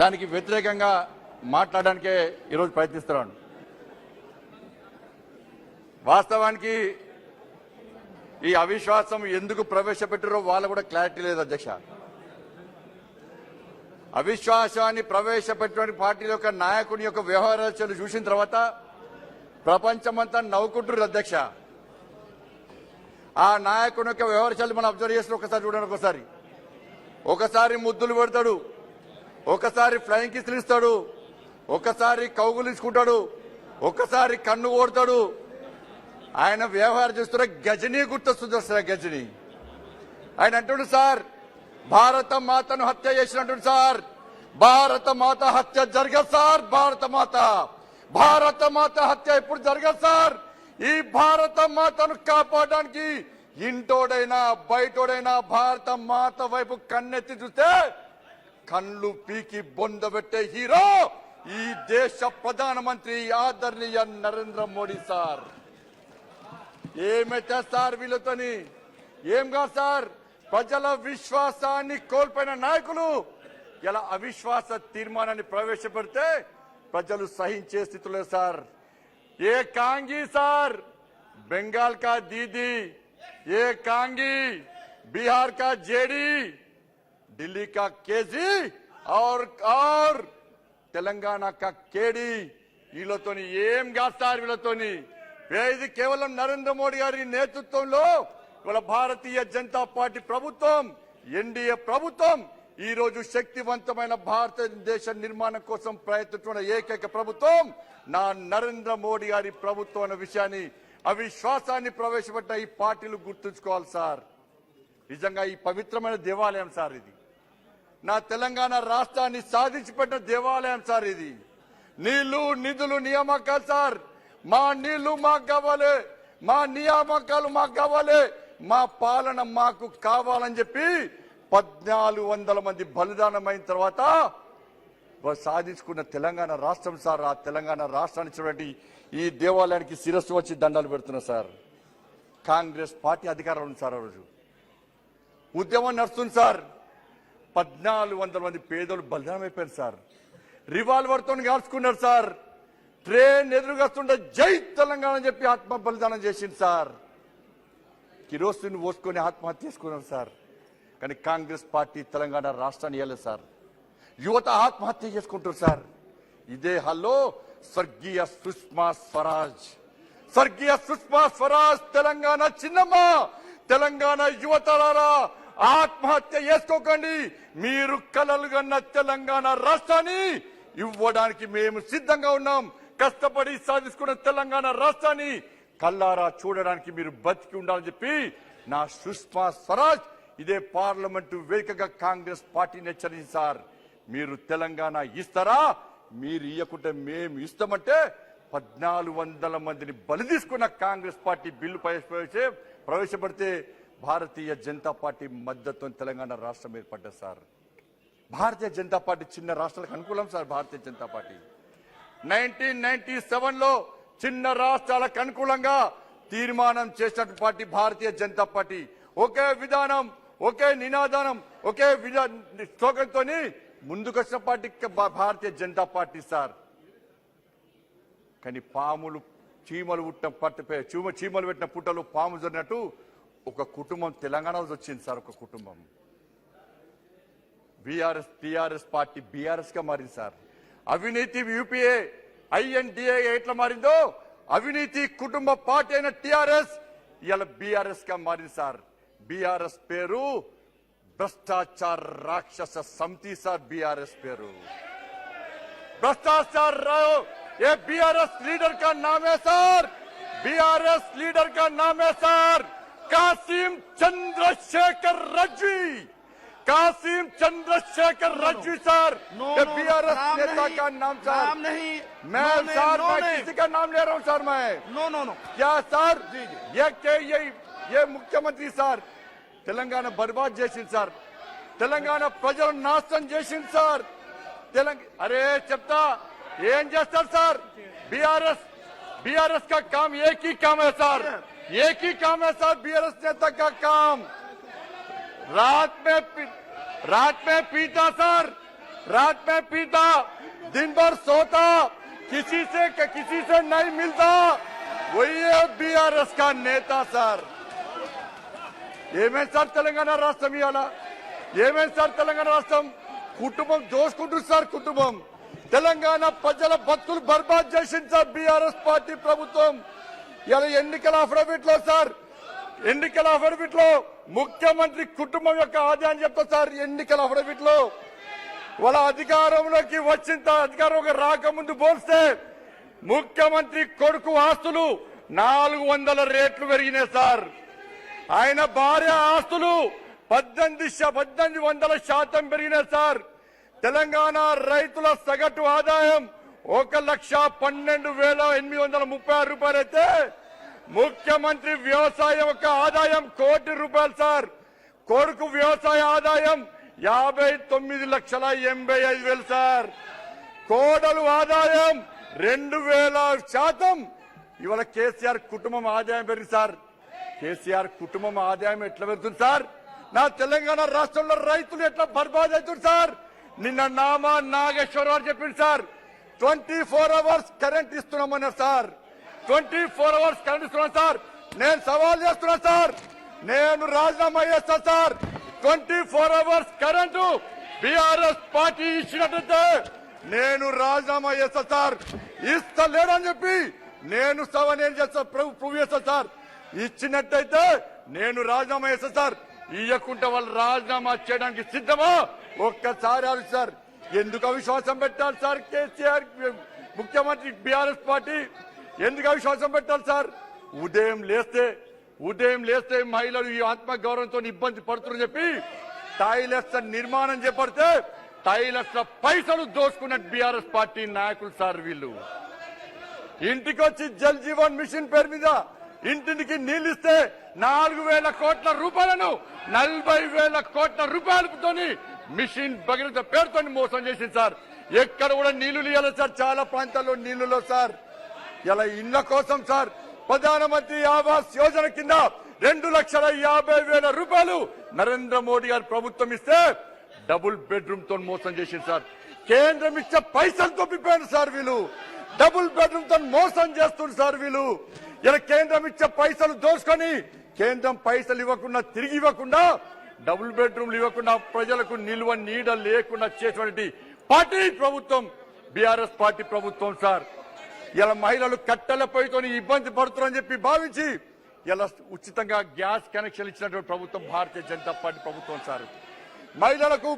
దానికి వ్యతిరేకంగా మాట్లాడడానికే ఈరోజు ప్రయత్నిస్తున్నాను. వాస్తవానికి ఈ అవిశ్వాసం ఎందుకు ప్రవేశపెట్టారో వాళ్ళు కూడా క్లారిటీ లేదు అధ్యక్ష. అవిశ్వాసాన్ని ప్రవేశపెట్టిన పార్టీ యొక్క నాయకుని యొక్క వ్యవహారాలు చూసిన తర్వాత ప్రపంచమంతా నవ్వుకుంటున్నారు అధ్యక్ష. ఆ నాయకుని యొక్క వ్యవహారాలు మనం అబ్జర్వ్ చేసిన ఒకసారి చూడండి. ఒకసారి ముద్దులు పెడతాడు, ఒకసారి ఫ్లయింగ్ కిస్లు ఇస్తాడు, ఒకసారి కౌగులించుకుంటాడు, ఒకసారి కన్ను ఓడతాడు. ఆయన వ్యవహారం చూస్తున్న గజనీ గుర్తొస్తుంది వస్తారు. గజనీ ఆయన అంటుండు సార్, భారత మాతను హత్య చేసినట్టు సార్, భారత మాత హత్య జరగదు సార్, భారత మాత హత్య ఇప్పుడు జరగదు సార్. ఈ భారత మాతను కాపాడడానికి ఇంటోడైనా బయటోడైనా భారత మాత వైపు కన్నెత్తి చూస్తే కళ్ళు పీకి బొందబెట్టే హీరో ఈ దేశ ప్రధానమంత్రి ఆదరణీయ నరేంద్ర మోడీ సార్. ఏమైతే సార్ వీళ్ళతోని ఏం కాదు సార్. ప్రజల విశ్వాసాన్ని కోల్పోయిన నాయకులు ఇలా అవిశ్వాస తీర్మానాన్ని ప్రవేశపెడితే ప్రజలు సహించే స్థితిలో సార్. ఏ కాంगी సార్, बंगाल का दीदी, ये कांगी, बिहार का जेडी, दिल्ली का केजी और తెలంగాణ का केडी వీళ్ళతోని ఏం కాదు సార్. వీళ్ళతోని ఇది కేవలం నరేంద్ర మోడీ గారి నేతృత్వంలో ఇవాళ భారతీయ జనతా పార్టీ ప్రభుత్వం, ఎన్డీఏ ప్రభుత్వం ఈ రోజు శక్తివంతమైన భారతదేశ నిర్మాణం కోసం ప్రయత్నిస్తున్న ఏకైక ప్రభుత్వం నా నరేంద్ర మోడీ గారి ప్రభుత్వం అన్న విషయాన్ని, అవిశ్వాసాన్ని ప్రవేశపెట్టిన ఈ పార్టీలు గుర్తుంచుకోవాలి సార్. నిజంగా ఈ పవిత్రమైన దేవాలయం సార్ ఇది. నా తెలంగాణ రాష్ట్రాన్ని సాధించి పెట్టిన దేవాలయం సార్ ఇది. నీళ్లు నిధులు నియామకాలు సార్, మా నీళ్లు మాకు కావాలి, మా నియామకాలు మాకు కావాలి, మా పాలన మాకు కావాలని చెప్పి 1400 మంది బలిదానమైన తర్వాత సాధించుకున్న తెలంగాణ రాష్ట్రం సార్. ఆ తెలంగాణ రాష్ట్రాన్ని చూడండి, ఈ దేవాలయానికి శిరస్సు వచ్చి దండాలు పెడుతున్నా సార్. కాంగ్రెస్ పార్టీ అధికారం ఉంది సార్. ఆ రోజు ఉద్యమం నడుస్తుంది సార్. 1400 మంది పేదలు బలిదానం అయిపోయారు సార్. రివాల్వర్ తో కాల్చుకున్నారు సార్. ట్రైన్ ఎదురుగస్తుంటే జై తెలంగాణ అని చెప్పి ఆత్మ బలిదానం చేసింది సార్. కిరోసిన్ పోసుకొని ఆత్మహత్య చేసుకున్నారు సార్. కానీ కాంగ్రెస్ పార్టీ తెలంగాణ రాష్ట్రాన్ని ఇవ్వలేదు సార్. యువత ఆత్మహత్య చేసుకుంటారు సార్. ఇదే హాల్లో స్వర్గీయ సుష్మా స్వరాజ్ తెలంగాణ చిన్నమ్మ, తెలంగాణ యువతలారా ఆత్మహత్య చేసుకోకండి. మీరు కలలు కన్న తెలంగాణ రాష్ట్రాన్ని ఇవ్వడానికి మేము సిద్ధంగా ఉన్నాం. కష్టపడి సాధించుకున్న తెలంగాణ రాష్ట్రాన్ని కల్లారా చూడడానికి మీరు బతికి ఉండాలని చెప్పి నా సుష్మా స్వరాజ్ ఇదే పార్లమెంటు వేదికగా కాంగ్రెస్ పార్టీని హెచ్చరించింది సార్. మీరు తెలంగాణ ఇస్తారా? మీరు ఇవ్వకుంటే మేము ఇస్తామంటే 1400 మందిని బలి తీసుకున్న Congress party bill ప్రవేశపెడితే Bharatiya Janata party మద్దతుతో తెలంగాణ రాష్ట్రం ఏర్పడ్డది సార్. భారతీయ జనతా పార్టీ చిన్న రాష్ట్రాలకు అనుకూలం సార్. భారతీయ జనతా పార్టీ 1997లో చిన్న రాష్ట్రాలకు అనుకూలంగా తీర్మానం చేసినట్టు పార్టీ భారతీయ జనతా పార్టీ. ఒకే విధానం, ఒకే నినాదం, ఒకే స్లోగన్తో ముందుకొచ్చిన party Bharatiya Janata party sir. కానీ చీమలు పెట్టిన పుట్టలు పాము జరిగినట్టు ఒక కుటుంబం తెలంగాణలో వచ్చింది సార్. ఒక కుటుంబం టీఆర్ఎస్ పార్టీ బీఆర్ఎస్ గా మారింది సార్. అవినీతి యూపీఏ INDA ఎట్లా మారిందో అవినీతి కుటుంబ పార్టీ అయిన టీఆర్ఎస్ ఇవాళ బీఆర్ఎస్ గా మారింది సార్. బీఆర్ఎస్ పేరు భ్రష్టాచార రాక్షస సమితి సార్. బీఆర్ఎస్ పేరు भ्रष्टाचार ये बीआरएस लीडर का नाम है सर, बीआरएस लीडर का नाम है सर कासिम चंद्रशेखर रज्वी, कासिम चंद्रशेखर रज्वी सर। ये बीआरएस नेता का नाम सर नाम नहीं, मैं सर मैं किसी का नाम ले रहा हूँ सर। मैं नो क्या सर ये मुख्यमंत्री सर తెలంగాణ బర్బాద్ చేసింది సార్, తెలంగాణ ప్రజలను నాశనం చేసింది సార్। अरे చెప్తా ఏం చేస్తారు సార్? बीआरएस का काम एक ही काम है सर, एक ही काम है सर बीआरएस नेता का काम। रात में पीता सर, रात में पीता, दिन भर सोता, किसी से नहीं मिलता, वही है बीआरएस का नेता सर। ఏమేం సార్ తెలంగాణ రాష్ట్రం ఇవాళ? ఏమేం సార్ తెలంగాణ రాష్ట్రం? కుటుంబం దోసుకుంటుంది సార్. కుటుంబం తెలంగాణ ప్రజల బతుకులు బర్బాద్ చేసింది సార్ బీఆర్ఎస్ పార్టీ ప్రభుత్వం. ఇలా ఎన్నికల అఫిడవిట్ లో సార్, ఎన్నికల అఫిడవిట్ లో ముఖ్యమంత్రి కుటుంబం యొక్క ఆదాయాన్ని చెప్తా సార్. ఎన్నికల అఫిడవిట్ లో వాళ్ళ అధికారంలోకి అధికారంలోకి రాకముందు పోల్స్తే ముఖ్యమంత్రి కొడుకు ఆస్తులు 400 రెట్లు పెరిగినాయి సార్. ఆయన భార్య ఆస్తులు 1800% పెరిగినాయి సార్. తెలంగాణ రైతుల సగటు ఆదాయం 1,12,836 రూపాయలు అయితే ముఖ్యమంత్రి వ్యవసాయం యొక్క ఆదాయం ₹1 కోటి సార్. కొడుకు వ్యవసాయ ఆదాయం 59,85,000 సార్. కోడలు ఆదాయం 2000%. ఇవాళ కేసీఆర్ కుటుంబం ఆదాయం పెరిగింది సార్. కేసీఆర్ కుటుంబం ఆదాయం ఎట్లా పెరుగుతుంది సార్? నా తెలంగాణ రాష్ట్రంలో రైతులు ఎట్లా బర్బాద్ అవుతుంది సార్? నిన్న నామా నాగేశ్వరరావు చెప్పింది సార్, 24 అవర్స్ కరెంట్ ఇస్తున్నామన్నారు సార్. 24 అవర్స్ కరెంట్ ఇస్తున్నాను సార్. నేను సవాల్ చేస్తున్నా సార్, నేను రాజీనామా చేస్తా sir. 24 hours current BRS party ఇచ్చినట్టయితే నేను రాజీనామా చేస్తా సార్. ఇస్తలేడని చెప్పి నేను చేస్తా, ప్రూవ్ చేస్తా సార్. ఇచ్చినట్టయితే నేను రాజీనామా చేస్తా సార్. ఇయ్యకుంటే వాళ్ళు రాజీనామా చేయడానికి సిద్ధమా? ఒక్కసారి ఆలోచిస్తారు. ఎందుకు అవిశ్వాసం పెట్టాలి సార్? కేసీఆర్ ముఖ్యమంత్రి బీఆర్ఎస్ పార్టీ ఎందుకు అవిశ్వాసం పెట్టాలి సార్? ఉదయం లేస్తే మహిళలు ఈ ఆత్మగౌరవంతో ఇబ్బంది పడుతున్నారని చెప్పి టాయిలెట్స్ నిర్మాణం చేపడితే టాయిలెట్స్ పైసలు దోసుకున్న బీఆర్ఎస్ పార్టీ నాయకులు సార్ వీళ్ళు. ఇంటికి వచ్చి జల్ జీవన్ మిషన్ పేరు మీద ఇంటికి నీళ్లిస్తే 4,000 కోట్ల రూపాయలను 40,000 కోట్ల రూపాయలతో మిషన్ భగీరథ పేరుతో మోసం చేసింది సార్. ఎక్కడ కూడా నీళ్లు ఇవ్వాలి సార్. చాలా ప్రాంతాల్లో నీళ్లులో సార్. ఇలా ఇళ్ల కోసం సార్ ప్రధానమంత్రి ఆవాస్ యోజన కింద 2,50,000 రూపాయలు నరేంద్ర మోడీ గారి ప్రభుత్వం ఇస్తే డబుల్ బెడ్రూమ్ తో మోసం చేసింది సార్. కేంద్రం ఇచ్చే పైసలు తప్పిపోయారు సార్ వీళ్ళు. డబుల్ బెడ్రూమ్ తో మోసం చేస్తుంది సార్ వీళ్ళు. ఇలా కేంద్రం ఇచ్చే పైసలు దోసుకొని కేంద్రం పైసలు ఇవ్వకుండా తిరిగి ఇవ్వకుండా డబుల్ బెడ్రూమ్లు ఇవ్వకుండా ప్రజలకు నిల్వ నీడ లేకుండా చేసినటువంటి పార్టీ ప్రభుత్వం బీఆర్ఎస్ పార్టీ ప్రభుత్వం సార్. ఇలా మహిళలు కట్టెల పొయ్యితో ఇబ్బంది పడుతున్నారని చెప్పి భావించి ఇలా ఉచితంగా గ్యాస్ కనెక్షన్ ఇచ్చినటువంటి ప్రభుత్వం భారతీయ జనతా పార్టీ ప్రభుత్వం సార్. మహిళలకు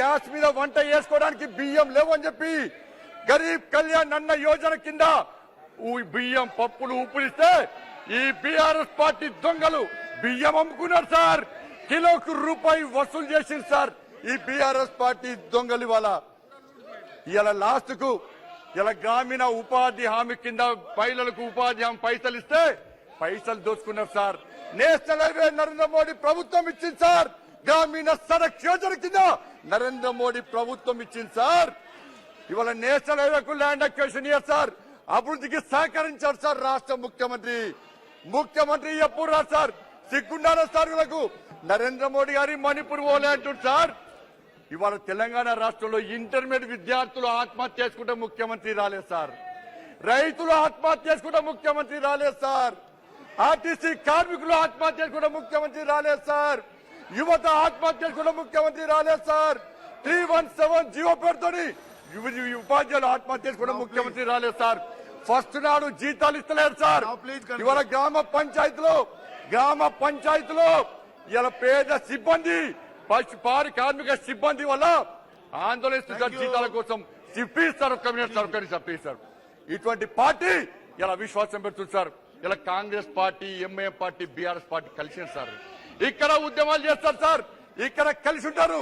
గ్యాస్ మీద వంట చేసుకోవడానికి బియ్యం లేవని చెప్పి గరీబ్ కళ్యాణ్ అన్న యోజన కింద బియ్యం పప్పులు ఉప్పులిస్తే ఈ బీఆర్ఎస్ పార్టీ దొంగలు బియ్యం అమ్ముకున్నారు సార్. కిలోకు రూపాయి వసూలు చేసింది సార్ ఈ బీఆర్ఎస్ పార్టీ దొంగలు. ఇలా లాస్ట్ కు ఇలా గ్రామీణ ఉపాధి హామీ కింద మహిళలకు ఉపాధి హామీ పైసలు ఇస్తే పైసలు దోచుకున్నారు sir. National highway Narendra Modi ప్రభుత్వం ఇచ్చింది సార్. గ్రామీణ సడక్ యోజన కింద నరేంద్ర మోడీ ప్రభుత్వం ఇచ్చింది సార్. ఇవాళ నేషనల్ హైవేకు ల్యాండ్ అక్విజిషన్ ఇయ్యారు సార్. అభివృద్ధికి సహకరించారు సార్ రాష్ట్ర ముఖ్యమంత్రి ఎప్పుడు రాదు సార్. సిగ్గుండాల సార్ వీళ్ళకు. నరేంద్ర మోడీ గారి మణిపూర్ ఓలే అంటుంది సార్. ఇవాళ తెలంగాణ రాష్ట్రంలో ఇంటర్మీడియట్ విద్యార్థులు ఆత్మహత్య చేసుకుంటే ముఖ్యమంత్రి రాలేదు సార్. రైతులు ఆత్మహత్య చేసుకుంటే ముఖ్యమంత్రి రాలేదు సార్. ఆర్టీసీ కార్మికులు ఆత్మహత్య చేసుకుంటే ముఖ్యమంత్రి రాలేదు సార్. యువత ఆత్మహత్య చేసుకుంటే ముఖ్యమంత్రి రాలేదు సార్. 317 జీవో పేరుతోని ఉపాధ్యాయులు ఆత్మహత్య చేసుకుంటే ముఖ్యమంత్రి రాలేదు సార్. ఫస్ట్ నాడు జీతాలు ఇస్తలేరు సార్. ఇవాళ గ్రామ పంచాయతీలో ఇలా పేద సిబ్బంది పారి కార్మిక సిబ్బంది వల్ల ఆందోళన ఇస్తున్నారు జీతాల కోసం. సిప్పిస్తారు ఒక్క మినిట్ సార్. ఇటువంటి పార్టీ ఇలా విశ్వాసం పెడుతుంది సార్. ఇలా Congress party, MIM party, BRS party కలిసి సార్ ఇక్కడ ఉద్యమాలు చేస్తారు సార్. ఇక్కడ కలిసి ఉంటారు,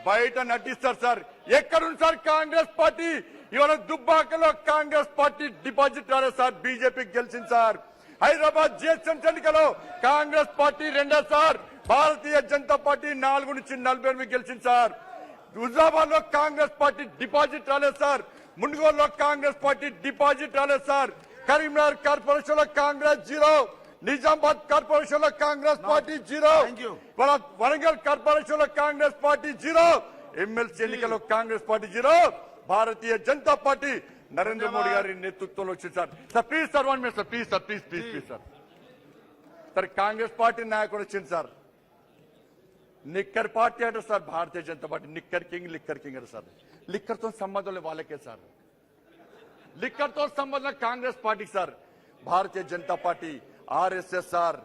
బయట నటిస్తారు సార్. ఎక్కడుంది సార్ కాంగ్రెస్ పార్టీ? ఇవాళ దుబ్బాకలో కాంగ్రెస్ పార్టీ డిపాజిట్ రాలేదు సార్. బీజేపీకి గెలిచింది సార్. హైదరాబాద్ జిహెచ్ఎంసీ ఎన్నికలో Congress party 2 sir. Bharatiya Janata party 4 నుంచి 48 గెలిచింది సార్. హుజాబాద్ లో కాంగ్రెస్ పార్టీ డిపాజిట్ రాలేదు సార్. మున్గోల్లో కాంగ్రెస్ పార్టీ డిపాజిట్ రాలేదు సార్. కరీంనగర్ కార్పొరేషన్ లో కాంగ్రెస్ 0, నిజామాబాద్ కార్పొరేషన్ లో కాంగ్రెస్ పార్టీ 0, వరంగల్ కార్పొరేషన్ లో కాంగ్రెస్ పార్టీ 0, ఎమ్మెల్సీ ఎన్నికల్లో కాంగ్రెస్ పార్టీ 0, భారతీయ జనతా పార్టీ నరేంద్ర మోడీ గారి నేతృత్వంలో వచ్చింది sir. Sir please sir 1 minute sir, please sir, please sir. Sir Congress party నాయకుడు వచ్చింది సార్, నిక్కర్ పార్టీ అంటే sir Bharatiya Janata party నిక్కర్ king అంటే సార్. లిక్కర్ తో సంబంధం లేదు వాళ్ళకే సార్, లిక్కర్ తో సంబంధం కాంగ్రెస్ పార్టీకి sir. Bharatiya Janata party RSS sir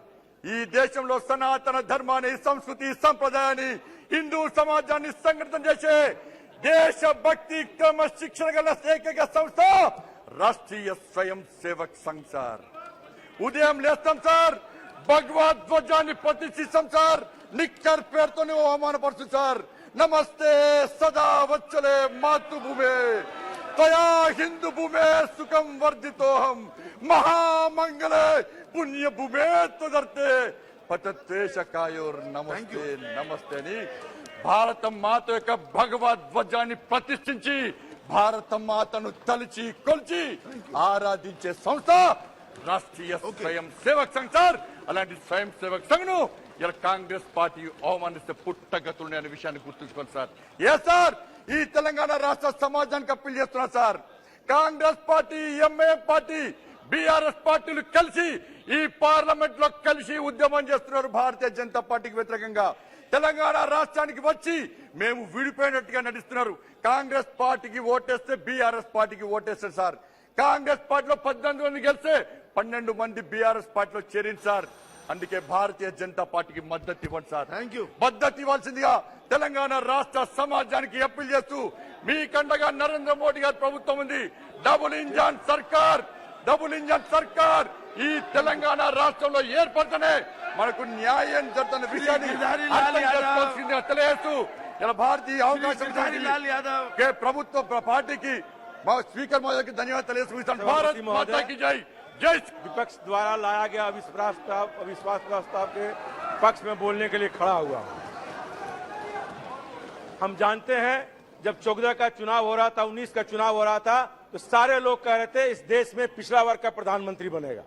ఈ దేశంలో సనాతన ధర్మాన్ని, సంస్కృతి, సంప్రదాయాన్ని, హిందూ సమాజాన్ని సంఘటితం చేసే దేశభక్తి క్రమశిక్షణ గల ఏకైక సంస్థ రాష్ట్రీయ స్వయం సేవక్ సంఘ్ సార్. ఉదయం లేస్తాం సార్, భగవద్ ధ్వజాన్ని ప్రతిష్ఠిస్తాం సార్, నిక్కర్ పేరుతోనే అవమానపరుస్తుంది సార్. నమస్తే సదా వచ్చలే మాతృభూమే తయా హిందూ భూమే సుఖం వర్ధితోహం మహామంగళే పుణ్య భూమే తదర్తే పతత్వేషకాయోర్ నమస్తే నమస్తే అని భారత మాత యొక్క భగవద్ ధ్వజాన్ని ప్రతిష్ఠించి భారత మాతను తలిచి కొలిచి ఆరాధించే సంస్థ రాష్ట్రీయ స్వయం సేవక్ సంఘ్ సార్. అలాంటి స్వయం సేవక్ సంఘ్ను ఇలా కాంగ్రెస్ పార్టీ అవమానిస్తే పుట్టగతులు అనే విషయాన్ని గుర్తుంచుకోండి సార్. ఏ సార్ ఈ తెలంగాణ రాష్ట్ర సమాజానికి అప్పీల్ చేస్తున్నా sir, Congress party, MIM party, BRS పార్టీలు కలిసి ఈ పార్లమెంట్ లో కలిసి ఉద్యమం చేస్తున్నారు భారతీయ జనతా పార్టీకి వ్యతిరేకంగా. తెలంగాణ రాష్ట్రానికి వచ్చి మేము విడిపోయినట్టుగా నటిస్తున్నారు. కాంగ్రెస్ పార్టీకి ఓటేస్తే బీఆర్ఎస్ పార్టీకి ఓటేస్తారు సార్. కాంగ్రెస్ పార్టీలో 18 మంది గెలిస్తే 12 మంది బీఆర్ఎస్ పార్టీలో చేరింది సార్. అందుకే భారతీయ జనతా పార్టీకి మద్దతు ఇవ్వండి సార్. మద్దతు ఇవ్వాల్సిందిగా తెలంగాణ రాష్ట్ర సమాజానికి అప్పీల్ చేస్తూ మీకండగా నరేంద్ర మోడీ గారి ప్రభుత్వం ఉంది. డబుల్ ఇంజన్ సర్కార్ ఈ తెలంగాణ రాష్ట్రంలో ఏర్పడితేనే మనకు న్యాయం జరుగుతున్న విషయాన్ని అర్థం చేసుకోవాల్సిందిగా తెలియజేస్తూ ఇలా భారతీయ అవకాశం ప్రభుత్వ పార్టీకి మా స్పీకర్ మహోదయకి ధన్యవాదాలు తెలియజేస్తున్నాను. భారత్ మాతా की जय. विपक्ष द्वारा लाया गया अविश्वास प्रस्ताव के पक्ष में बोलने के लिए खड़ा हुआ। हम जानते हैं जब 14 का चुनाव हो रहा था, 19 का चुनाव हो रहा था, तो सारे लोग कह रहे थे इस देश में पिछड़ा वर्ग का प्रधानमंत्री बनेगा।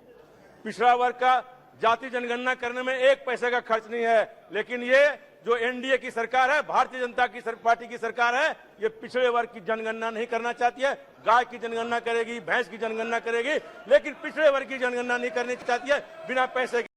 पिछड़ा वर्ग का जाति जनगणना करने में 1 पैसे का खर्च नहीं है, लेकिन ये जो एनडीए की सरकार है, भारतीय जनता की पार्टी की सरकार है, ये पिछड़े वर्ग की जनगणना नहीं करना चाहती है। गाय की जनगणना करेगी, भैंस की जनगणना करेगी, लेकिन पिछड़े वर्ग की जनगणना नहीं करनी चाहती है बिना पैसे